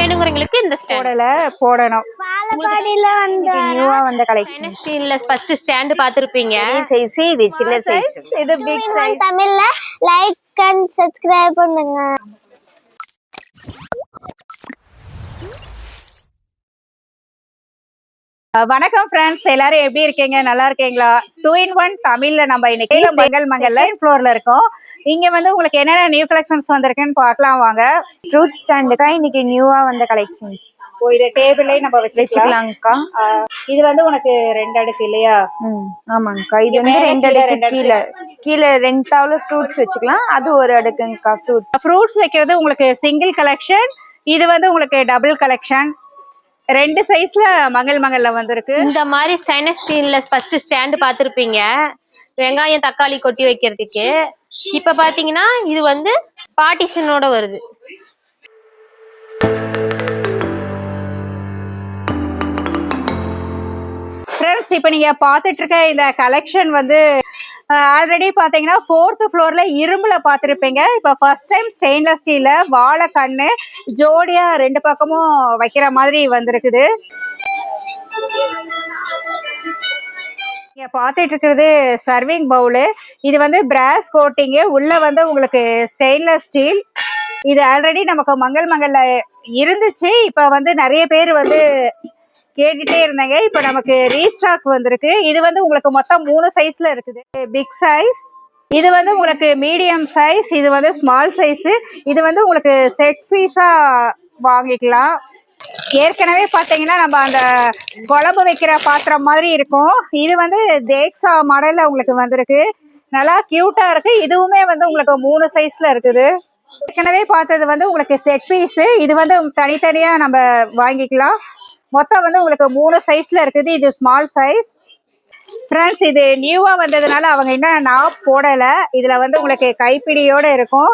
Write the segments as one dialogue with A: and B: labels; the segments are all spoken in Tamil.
A: வேணுங்கறவங்களுக்கு இந்த ஸ்டாண்ட்
B: போடணும்.
C: பாலபாடியில வந்து
B: நியூவா வந்த கலெக்ஷன்.
A: ஸ்டீல்ல ஃபர்ஸ்ட் ஸ்டாண்ட் பாத்துருப்பீங்க.
B: பெரிய சைஸ், இது சின்ன சைஸ், இது பிக் சைஸ்.
C: தமிழ்ல லைக் அண்ட் சப்ஸ்கிரைப் பண்ணுங்க.
B: வணக்கம் ஃப்ரெண்ட்ஸ், எல்லாரும் எப்படி இருக்கீங்க? நல்லா இருக்கீங்களா? 2-in-1 தமிழ்ல நம்ம இன்னைக்கு மங்கல்ல ஃப்ளோர்ல இருக்கோம். இங்க வந்து உங்களுக்கு என்னென்ன நியூ கலெக்ஷன்ஸ் வந்திருக்குன்னு பார்க்கலாம் வாங்க. ஃப்ரூட் ஸ்டாண்டுக்கா இன்னைக்கு நியூவா வந்த கலெக்ஷன்ஸ். இது டேபிளே நம்ம வச்சுக்கலாம்க்கா. இது வந்து உனக்கு 2 அடுக்கு இல்லையா? ஆமாங்கக்கா. இது வந்து 2 அடுக்கு, கீழே 2 டவுல ஃப்ரூட்ஸ் வச்சுக்கலாம். அது ஒரு அடுக்குங்கக்கா. ஃப்ரூட்ஸ் வைக்கிறது உங்களுக்கு சிங்கிள் கலெக்ஷன். இது வந்து உங்களுக்கு டபுள் கலெக்ஷன். 2 சைஸ்ல மங்கல்ல வந்திருக்கு.
A: இந்த மாதிரி ஸ்டெயின்லெஸ் ஸ்டீல்ல ஃபர்ஸ்ட் ஸ்டாண்ட் பாத்துருப்பீங்க, வெங்காயம் தக்காளி கொட்டி வைக்கிறதுக்கு. இப்ப பாத்தீங்கன்னா இது வந்து பார்ட்டிஷனோட வருது.
B: ஃப்ரெண்ட்ஸ், இப்போ நீங்க பாத்துட்டு இருக்க இந்த கலெக்ஷன் வந்து ஆல்ரெடி பாத்தீங்கன்னா 4th ஃப்ளோர்ல இரும்புல பாத்திருப்பீங்க. இப்ப ஃபர்ஸ்ட் டைம் ஸ்டெயின்லெஸ் ஸ்டீல்ல வாழை கண்ணு ஜோடியா 2 பக்கமும் வைக்கிற மாதிரி வந்திருக்குது. நீங்க பாத்துட்டு இருக்கிறது சர்விங் பவுலு. இது வந்து பிராஸ் கோட்டிங்கு, உள்ள வந்து உங்களுக்கு ஸ்டெயின்லெஸ் ஸ்டீல். இது ஆல்ரெடி நமக்கு மங்கல்ல இருந்துச்சு. இப்ப வந்து நிறைய பேர் வந்து கேட்டுட்டே இருந்தாங்க. இப்ப நமக்கு ரீஸ்டாக் வந்திருக்கு. இது வந்து உங்களுக்கு மொத்தம் 3 சைஸ்ல இருக்குது. பிக் சைஸ், இது வந்து உங்களுக்கு மீடியம் சைஸ், இது வந்து ஸ்மால் சைஸ். இது வந்து உங்களுக்கு செட் பீஸா வாங்கிக்கலாம். ஏற்கனவே பாத்தீங்கன்னா நம்ம அந்த குழம்பு வைக்கிற பாத்திரம் மாதிரி இருக்கும். இது வந்து தேக்ஸா மாடல்ல உங்களுக்கு வந்திருக்கு. நல்லா கியூட்டா இருக்கு. இதுவுமே வந்து உங்களுக்கு 3 சைஸ்ல இருக்குது. ஏற்கனவே பார்த்தது வந்து உங்களுக்கு செட் பீஸ். இது வந்து தனித்தனியா நம்ம வாங்கிக்கலாம். மொத்தம் வந்து உங்களுக்கு 3 சைஸ்ல இருக்குது. இது ஸ்மால் சைஸ். ஃப்ரெண்ட்ஸ், இது நியூவா வந்ததுனால அவங்க இன்னும் நாப் போடல. இதுல வந்து உங்களுக்கு கைப்பிடியோட இருக்கும்.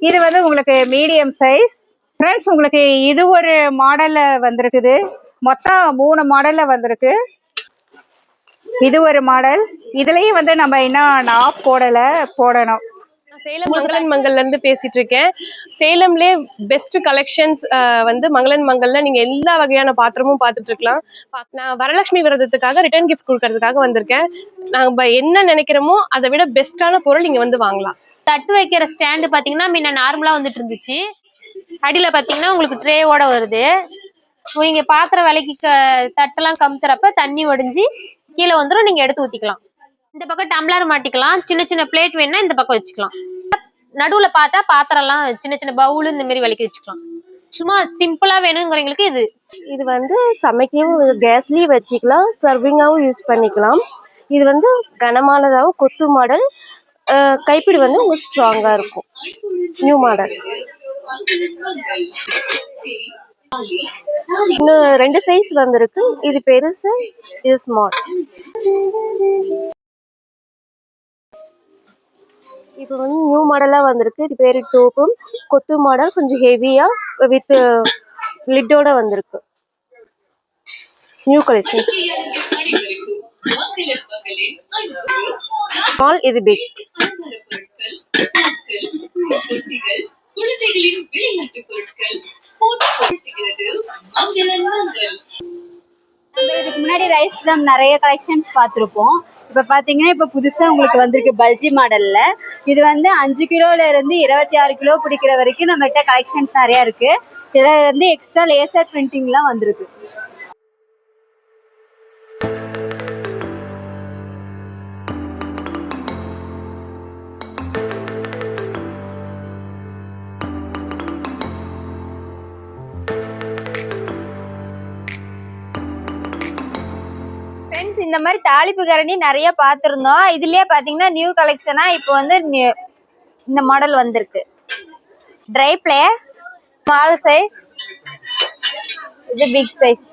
B: இது வந்து உங்களுக்கு மீடியம் சைஸ். ஃப்ரெண்ட்ஸ், உங்களுக்கு இது ஒரு மாடல்ல வந்திருக்குது. மொத்தம் 3 மாடல்ல வந்திருக்கு. இது ஒரு மாடல். இதுலயும் வந்து நம்ம இன்னும் நாப் போடணும்.
D: சேலம் மங்களன் மங்கல்ல இருந்து பேசிட்டு இருக்கேன். சேலம்லேயே பெஸ்ட் கலெக்ஷன்ஸ் வந்து மங்களன் மங்கல்ல நீங்க எல்லா வகையான பாத்திரமும் பார்த்துட்டு இருக்கலாம். நான் வரலட்சுமி விரதத்துக்காக ரிட்டர்ன் கிஃப்ட் கொடுக்கறதுக்காக வந்திருக்கேன். நாங்க என்ன நினைக்கிறோமோ அதை விட பெஸ்டான பொருள் நீங்க வந்து வாங்கலாம்.
A: தட்டு வைக்கிற ஸ்டாண்டு பாத்தீங்கன்னா முன்ன நார்மலா வந்துட்டு இருந்துச்சு. அடியில பாத்தீங்கன்னா உங்களுக்கு ட்ரேவோட வருது. நீங்க பாத்திர விலைக்கு தட்டெல்லாம் கமுத்துறப்ப தண்ணி வடிஞ்சு கீழே வந்துடும். நீங்க எடுத்து ஊத்திக்கலாம். இந்த பக்கம் டம்ளர் மாட்டிக்கலாம். சின்ன சின்ன பிளேட் வேணும்னா இந்த பக்கம் வச்சுக்கலாம். நடுவுல பார்த்தா பாத்திரம் எல்லாம் சின்ன சின்ன பவுல் இந்த மாதிரி விலைக்கு வச்சுக்கலாம். சும்மா சிம்பிளா வேணுங்கிறவங்களுக்கு
E: இது வந்து சமைக்கவும் கேஸ்லயும் வச்சுக்கலாம், சர்விங்காவும் யூஸ் பண்ணிக்கலாம். இது வந்து கனமானதாகவும் கொத்து மாடல். கைப்பிடி வந்து உங்களுக்கு ஸ்ட்ராங்கா இருக்கும். New model. இன்னும் 2 சைஸ் வந்திருக்கு. இது பெருசு, இது ஸ்மால். இப்போ வந்து நியூ மாடலாக வந்திருக்கு. இது பேர் டோப்பும் கொத்து மாடல். கொஞ்சம் ஹெவியாக வித் லிட்டோட வந்திருக்கு. New collections. ஸ்மால், இது பிக்.
F: இதுக்கு முன்னாடி ரைஸ் ட்ரம் நிறைய கலெக்ஷன்ஸ் பார்த்துருப்போம். இப்போ பார்த்தீங்கன்னா இப்போ புதுசாக உங்களுக்கு வந்திருக்கு பல்ஜி மாடலில். இது வந்து 5 கிலோல இருந்து 26 கிலோ பிடிக்கிற வரைக்கும் நம்மகிட்ட கலெக்ஷன்ஸ் நிறையா இருக்குது. இதில் வந்து எக்ஸ்ட்ரா லேசர் பிரிண்டிங்லாம் வந்திருக்கு.
G: இந்த மாதிரி தாளிப்பு கரண்டி நிறைய பார்த்துருந்தோம். இதுலயே பாத்தீங்கன்னா நியூ கலெக்ஷனா இப்போ வந்து இந்த மாடல் வந்திருக்கு. ட்ரை பிளே, ஸ்மால் சைஸ், இது பிக் சைஸ்.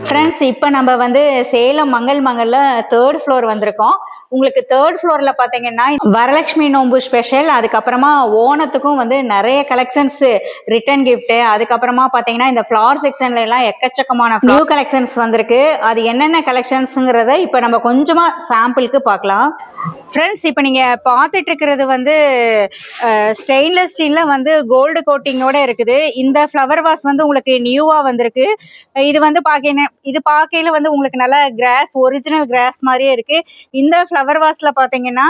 B: ஃப்ரெண்ட்ஸ், ஃப்ரெண்ட்ஸ், இப்போ நம்ம வந்து சேலம் மங்கள் மங்கல்ல 3rd ஃப்ளோர் வந்திருக்கோம். உங்களுக்கு 3rd ஃப்ளோர்ல பாத்தீங்கன்னா வரலட்சுமி நோம்பு ஸ்பெஷல், அதுக்கப்புறமா ஓணத்துக்கும் வந்து நிறைய கலெக்ஷன்ஸ், ரிட்டர்ன் கிஃப்ட், அதுக்கப்புறமா பாத்தீங்கன்னா இந்த ஃபிளவர் செக்ஷன்ல எல்லாம் எக்கச்சக்கமான நியூ கலெக்ஷன்ஸ் வந்திருக்கு. அது என்னென்ன கலெக்ஷன்ஸ்ங்கிறத இப்போ நம்ம கொஞ்சமா சாம்பிளுக்கு பார்க்கலாம். ஃப்ரெண்ட்ஸ், இப்போ நீங்க பார்த்துட்டு இருக்கிறது வந்து ஸ்டெயின்லெஸ் ஸ்டீல்ல வந்து கோல்டு கோட்டிங்கோட இருக்குது. இந்த ஃப்ளவர் வாஸ் வந்து உங்களுக்கு நியூவா வந்திருக்கு. இது வந்து பார்க்கையில வந்து உங்களுக்கு நல்ல கிராஸ், ஒரிஜினல் கிராஸ் மாதிரியே இருக்கு. இந்த ஃப்ளவர் வாஸ்ல பாத்தீங்கன்னா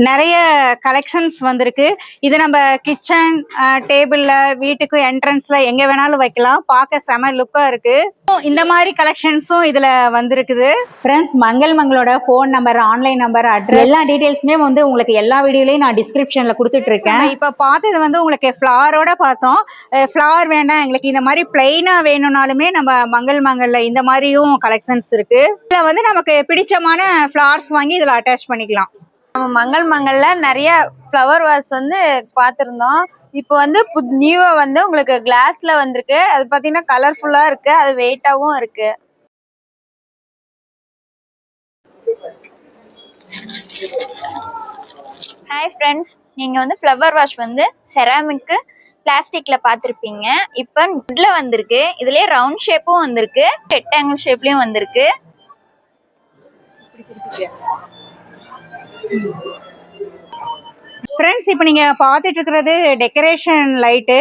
B: நிறைய கலெக்ஷன்ஸ் வந்திருக்கு. இது நம்ம கிச்சன் டேபிள்ல, வீட்டுக்கு என்ட்ரன்ஸ்ல எங்க வேணாலும் வைக்கலாம். பார்க்க செம லுக்கா இருக்கு. இந்த மாதிரி கலெக்ஷன்ஸும் இதுல வந்திருக்குது. ஃப்ரெண்ட்ஸ், மங்கள் மங்களோட phone number, online number, address எல்லா டீடைல்ஸுமே வந்து உங்களுக்கு எல்லா வீடியோலையும் நான் டிஸ்கிரிப்ஷன்ல கொடுத்துட்டு இருக்கேன். இப்போ பார்த்தது வந்து உங்களுக்கு ஃப்ளவரோட பார்த்தோம். ஃப்ளவர் வேண்டாம் எங்களுக்கு, இந்த மாதிரி பிளெயினா வேணும்னாலுமே நம்ம மங்கள் மங்கல்ல இந்த மாதிரியும் கலெக்ஷன்ஸ் இருக்கு. இதுல வந்து நமக்கு பிடிச்சமான ஃப்ளவர்ஸ் வாங்கி இதுல அட்டாச் பண்ணிக்கலாம்.
G: நம்ம மங்கள் மங்கல்ல நிறைய ஃப்ளவர் வாஸ் வந்து பார்த்துருந்தோம். இப்போ வந்து நியூவா வந்து உங்களுக்கு கிளாஸ்ல வந்திருக்கு. அது பார்த்தீங்கன்னா கலர்ஃபுல்லா இருக்கு, அது வெயிட்டாவும் இருக்கு. ஹாய் ஃப்ரெண்ட்ஸ், நீங்க வந்து ஃப்ளவர் வாஷ் வந்து செராமிக்கு பிளாஸ்டிக்ல பார்த்துருப்பீங்க. இப்போ வுட்ல வந்திருக்கு. இதுலயே ரவுண்ட் ஷேப்பும் வந்திருக்கு, ரெக்டாங்கிள் ஷேப்லயும் வந்திருக்கு.
B: ஃப்ரெண்ட்ஸ், இப்போ நீங்க பார்த்துட்டு இருக்கிறது டெக்கரேஷன் லைட்டு.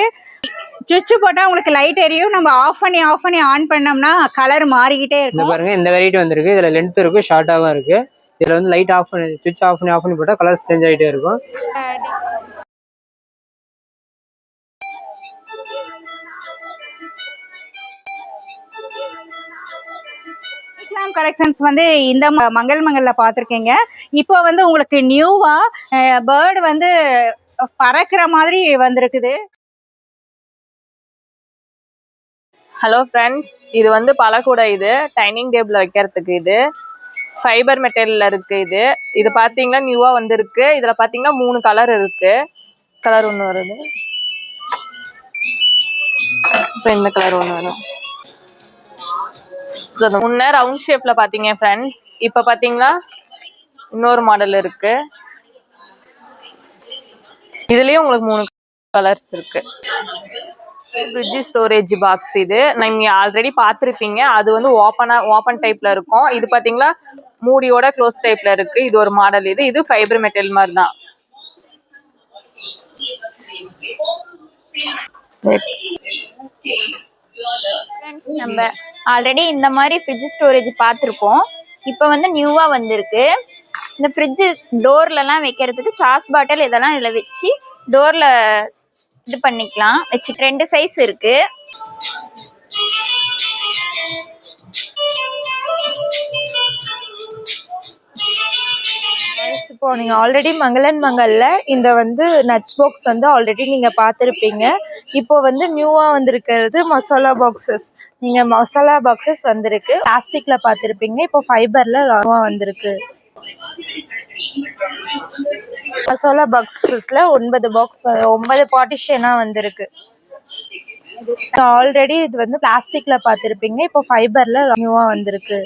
B: சுவிட்ச் போட்டா உங்களுக்கு லைட் எரியும். நம்ம ஆஃப் பண்ணி ஆன் பண்ணோம்னா கலர் மாறிக்கிட்டே இருக்கும்.
H: பாருங்க, இந்த வெரைட்டி வந்திருக்கு. இதுல லென்த் இருக்கு, ஷார்ட்டாகவும் இருக்கு. இதுல வந்து லைட் ஆஃப் பண்ணி, சுவிட்ச் ஆஃப் பண்ணி போட்டா கலர் சேஞ்ச் ஆகிட்டே இருக்கும்.
B: கலெக்ஷன்ஸ் வந்து இந்த மங்கள் மங்கல்ல பார்த்துருக்கீங்க. இப்போ வந்து உங்களுக்கு நியூவா பேர்டு வந்து பறக்கிற மாதிரி வந்திருக்குது.
I: ஹலோ ஃப்ரெண்ட்ஸ், இது வந்து பழக்கூடை. இது டைனிங் டேபிள் வைக்கிறதுக்கு. இது ஃபைபர் மெட்டீரியல்ல இருக்கு. இது பார்த்தீங்கன்னா நியூவா வந்திருக்கு. இதுல பார்த்தீங்கன்னா 3 கலர் இருக்கு. கலர் ஒன்று வருது, இப்போ இந்த கலர் ஒன்று வரும். முன்ன ரவுண்ட் ஷேப்ல பாத்தீங்க ஃப்ரெண்ட்ஸ், இப்ப பாத்தீங்கன்னா இன்னொரு மாடல் இருக்கு. இதுலயும் உங்களுக்கு 3 கலர்ஸ் இருக்கு. Fridge storage box. இது நீங்க ஆல்ரெடி பார்த்துருப்பீங்க. அது வந்து ஓப்பன் டைப்ல இருக்கும். இது பாத்தீங்கன்னா மூடியோட க்ளோஸ் டைப்ல இருக்கு. இது ஒரு மாடல். இது ஃபைபர் மெட்டீரியல் மாதிரி தான்.
G: நம்ம ஆல்ரெடி இந்த மாதிரி ஃப்ரிட்ஜ் ஸ்டோரேஜ் பார்த்துருப்போம். இப்போ வந்து நியூவா வந்திருக்கு. இந்த ஃப்ரிட்ஜ் டோர்லலாம் வைக்கிறதுக்கு சாஸ் பாட்டில் இதெல்லாம் இதில் வச்சு டோர்ல இது பண்ணிக்கலாம். வச்சு 2 சைஸ் இருக்கு.
J: இப்போ நீங்கள் ஆல்ரெடி மங்களன் மங்கல்ல இந்த வந்து நட்ஸ் பாக்ஸ் வந்து ஆல்ரெடி நீங்கள் பார்த்துருப்பீங்க. இப்போ வந்து நியூவாக வந்திருக்கிறது மசாலா பாக்ஸஸ். நீங்கள் மசாலா பாக்ஸஸ் வந்திருக்கு. பிளாஸ்டிக்கில் பார்த்துருப்பீங்க, இப்போ ஃபைபரில் லாவாக வந்திருக்கு. மசாலா பாக்ஸஸில் 9 பாக்ஸ் 9 பார்ட்டிஷனாக வந்திருக்கு. ஆல்ரெடி இது வந்து பிளாஸ்டிக்ல பார்த்துருப்பீங்க, இப்போ ஃபைபர்ல நியூவா வந்திருக்கு.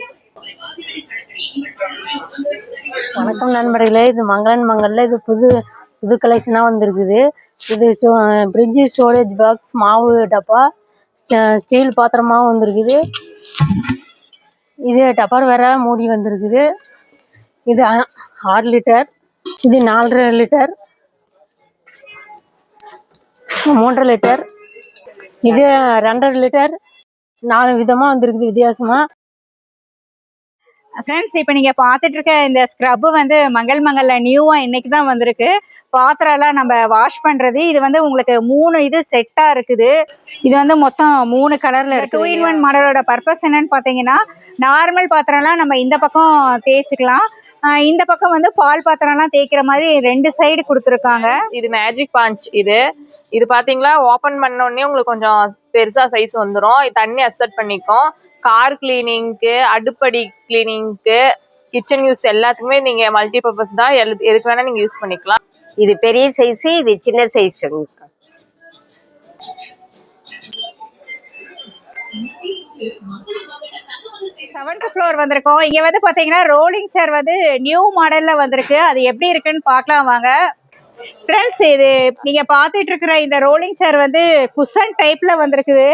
E: வணக்கம் நண்பர்களே, இது மங்களன் மங்கல்ல இது புது கலெக்ஷனாக வந்திருக்குது. இது ஃப்ரிட்ஜ் ஸ்டோரேஜ் பாக்ஸ், மாவு டப்பா, ஸ்டீல் பாத்திரமாகவும் வந்திருக்குது. இது டப்பர் வேற மூடி வந்திருக்குது. இது 6 லிட்டர், இது 4.5 லிட்டர், 3.5 லிட்டர், இது 2.5 லிட்டர். 4 விதமாக வந்திருக்குது வித்தியாசமா.
B: ஃப்ரெண்ட்ஸ், இப்போ நீங்க பார்த்துட்டு இருக்க இந்த ஸ்க்ரப் வந்து மங்கள் மங்கல்ல நியூவா இன்னைக்கு தான் வந்திருக்கு. பாத்திரம் எல்லாம் நம்ம வாஷ் பண்றது. இது வந்து உங்களுக்கு 3 இது செட்டா இருக்குது. இது வந்து மொத்தம் 3 கலர்ல இருக்கு. 2-in-1 மாடலோட பர்பஸ் என்னன்னு பாத்தீங்கன்னா, நார்மல் பாத்திரம்லாம் நம்ம இந்த பக்கம் தேய்ச்சிக்கலாம், இந்த பக்கம் வந்து பால் பாத்திரம்லாம் தேய்க்கிற மாதிரி 2 சைடு கொடுத்துருக்காங்க.
I: இது மேஜிக் பாஞ்ச். இது பாத்தீங்களா, ஓபன் பண்ண உடனே உங்களுக்கு கொஞ்சம் பெருசா சைஸ் வந்துடும். தண்ணி அக்செப்ட் பண்ணிக்கும். கார் கிளீனிங்க்கு, அடுப்படி கிளீனிங்க்கு, கிச்சன் யூஸ் எல்லாத்துக்குமே நீங்க மல்டி பர்பஸ் தான். எதுக்கு வேணா நீங்க யூஸ் பண்ணிக்கலாம்.
K: இது பெரிய சைஸ், இது சின்ன சைஸ்.
B: 7th ஃப்ளோர் வந்திருக்கோம். இங்க வந்து பாத்தீங்கன்னா ரோலிங் சேர் வந்து நியூ மாடல்ல வந்திருக்கு. அது எப்படி இருக்குன்னு பார்க்கலாம் வாங்க. ஃப்ரெண்ட்ஸ், இது நீங்க பார்த்துட்டு இருக்கிற இந்த ரோலிங் சேர் வந்து குஷன் டைப்ல வந்திருக்குது.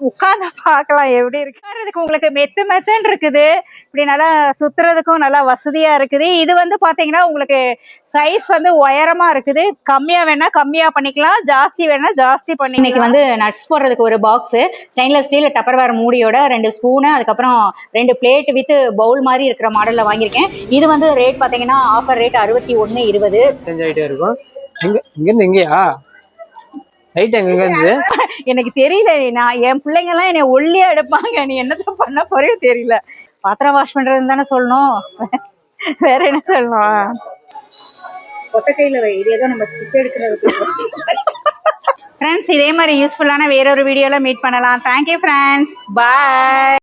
B: உட்கார்ந்து பார்க்கலாம் எப்படி இருக்கு. உங்களுக்கு மெத்துன்னு இருக்குது. இப்படி நல்லா சுத்துறதுக்கும் நல்லா வசதியா இருக்குது. இது வந்து பாத்தீங்கன்னா உங்களுக்கு சைஸ் வந்து உயரமா இருக்குது. கம்மியா வேணா கம்மியா பண்ணிக்கலாம், ஜாஸ்தி வேணா ஜாஸ்தி பண்ணி.
L: இன்னைக்கு வந்து நட்ஸ் போடுறதுக்கு ஒரு பாக்ஸ், ஸ்டெயின்லெஸ் ஸ்டீல் டப்பர்வேர் மூடியோட 2 ஸ்பூனு, அதுக்கப்புறம் 2 பிளேட் வித் பவுல் மாதிரி இருக்கிற மாடல்ல வாங்கியிருக்கேன். இது வந்து ரேட் பாத்தீங்கன்னா ஆஃபர் ரேட் 61.20
H: சேஞ்ச் ஆகிட்டே இருக்கும். இங்கேருந்து எங்கேயா ரைட் எங்க இருந்து
B: எனக்கு தெரியல. நான் என் பிள்ளைங்க எல்லாம் என்னை ஒல்லியா எடுப்பாங்க. நீ என்னதான் பண்ண போறே தெரியல. பாத்திரம் வாஷ் பண்றதுன்னு தானே சொல்லணும், வேற என்ன சொல்லணும்?
L: ஒத்த கையில வை, இது ஏதோ நம்ம ஸ்டிச் எடுக்கிறதுக்கு.
B: ஃப்ரெண்ட்ஸ், இதே மாதிரி யூஸ்ஃபுல்லான வேறொரு வீடியோல மீட் பண்ணலாம். தேங்க்யூ ஃப்ரெண்ட்ஸ், பாய்.